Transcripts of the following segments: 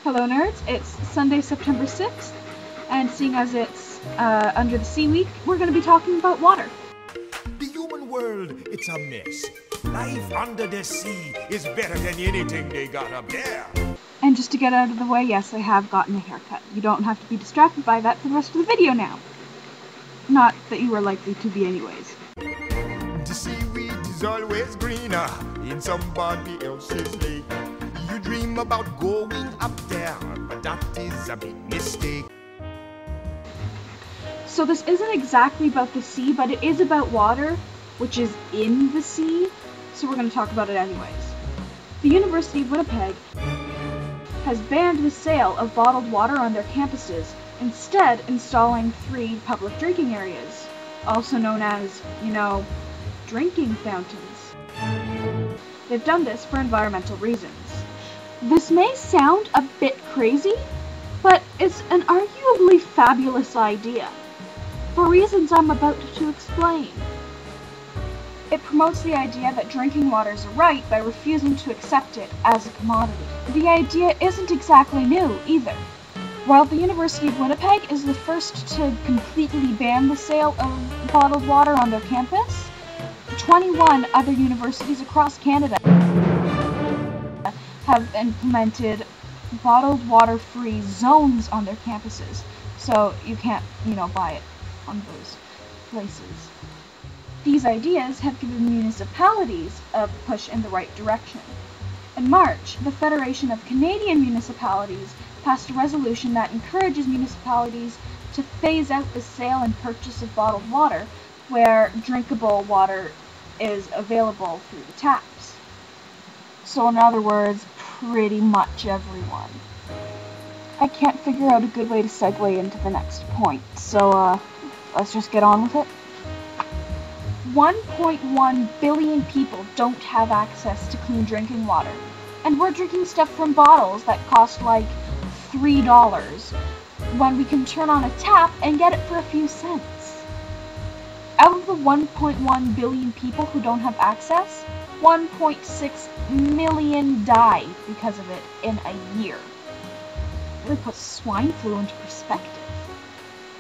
Hello nerds, it's Sunday, September 6th, and seeing as it's Under the Sea Week, we're going to be talking about water. The human world, it's a mess. Life under the sea is better than anything they got up there. And just to get out of the way, yes, I have gotten a haircut. You don't have to be distracted by that for the rest of the video now. Not that you are likely to be anyways. The seaweed is always greener in somebody else's lake. You dream about going up there, but that is a big mistake. So this isn't exactly about the sea, but it is about water, which is in the sea, so we're going to talk about it anyways. The University of Winnipeg has banned the sale of bottled water on their campuses, instead installing 3 public drinking areas, also known as, drinking fountains. They've done this for environmental reasons. This may sound a bit crazy, but it's an arguably fabulous idea, for reasons I'm about to explain. It promotes the idea that drinking water is a right by refusing to accept it as a commodity. The idea isn't exactly new, either. While the University of Winnipeg is the first to completely ban the sale of bottled water on their campus, 21 other universities across Canada have implemented bottled water-free zones on their campuses, so you can't, buy it on those places. These ideas have given municipalities a push in the right direction. In March, the Federation of Canadian Municipalities passed a resolution that encourages municipalities to phase out the sale and purchase of bottled water where drinkable water is available through the taps. So in other words, pretty much everyone. I can't figure out a good way to segue into the next point, so let's just get on with it. 1.1 billion people don't have access to clean drinking water, and we're drinking stuff from bottles that cost like $3 when we can turn on a tap and get it for a few cents. Out of the 1.1 billion people who don't have access, 1.6 million die because of it in a year. It really puts swine flu into perspective.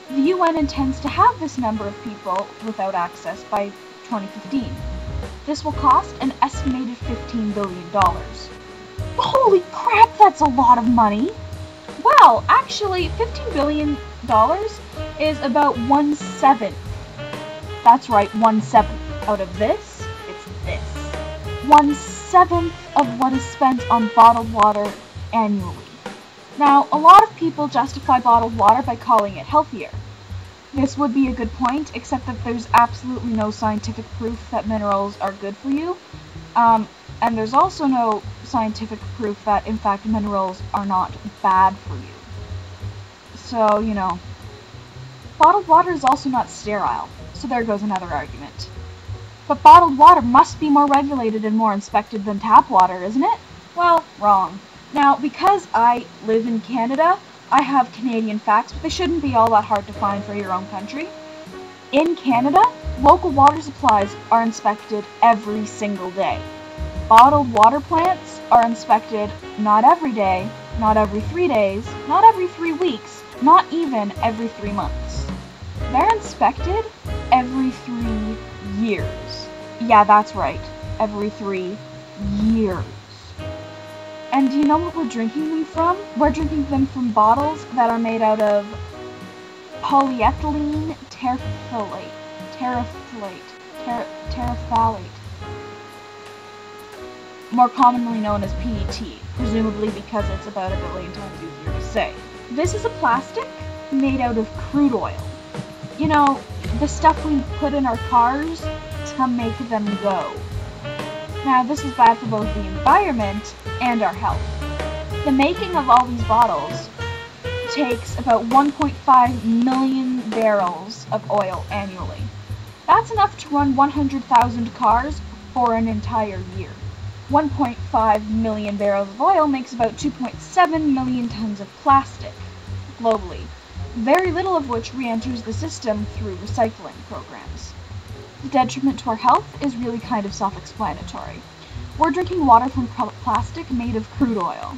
The UN intends to have this number of people without access by 2015. This will cost an estimated $15 billion. Holy crap, that's a lot of money! Well, actually, $15 billion is about 1/7. That's right, 1/7. Out of this, it's this. 1/7 of what is spent on bottled water annually. Now, a lot of people justify bottled water by calling it healthier. This would be a good point, except that there's absolutely no scientific proof that minerals are good for you. And there's also no scientific proof that, in fact, minerals are not bad for you. So, bottled water is also not sterile, so there goes another argument. But bottled water must be more regulated and more inspected than tap water, isn't it? Well, wrong. Now, because I live in Canada, I have Canadian facts, but they shouldn't be all that hard to find for your own country. In Canada, local water supplies are inspected every single day. Bottled water plants are inspected not every day, not every 3 days, not every 3 weeks, not even every 3 months. They're inspected every 3 years. Yeah, that's right, every 3 years. And do you know what we're drinking them from? We're drinking them from bottles that are made out of polyethylene terephthalate. More commonly known as PET, presumably because it's about 1 billion times easier to say. This is a plastic made out of crude oil. The stuff we put in our cars to make them go. Now, this is bad for both the environment and our health. The making of all these bottles takes about 1.5 million barrels of oil annually. That's enough to run 100,000 cars for an entire year. 1.5 million barrels of oil makes about 2.7 million tons of plastic globally, very little of which re-enters the system through recycling programs. The detriment to our health is really kind of self-explanatory. We're drinking water from plastic made of crude oil.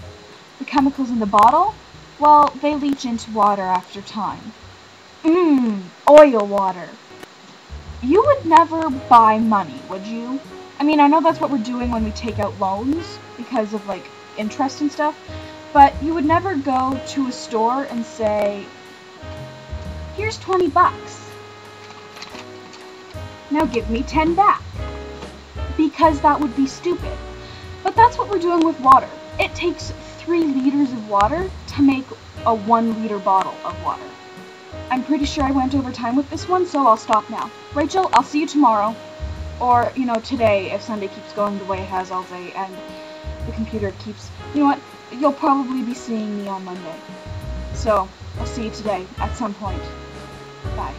The chemicals in the bottle, well, they leach into water after time. Oil water. You would never buy money, would you? I mean, I know that's what we're doing when we take out loans because of, like, interest and stuff, but you would never go to a store and say, here's 20 bucks. Now give me 10 back. Because that would be stupid. But that's what we're doing with water. It takes 3 liters of water to make a 1 liter bottle of water. I'm pretty sure I went over time with this one, so I'll stop now. Rachel, I'll see you tomorrow. Or, you know, today, if Sunday keeps going the way it has all day, and the computer keeps... You know what? You'll probably be seeing me on Monday. So, I'll see you today, at some point. Bye.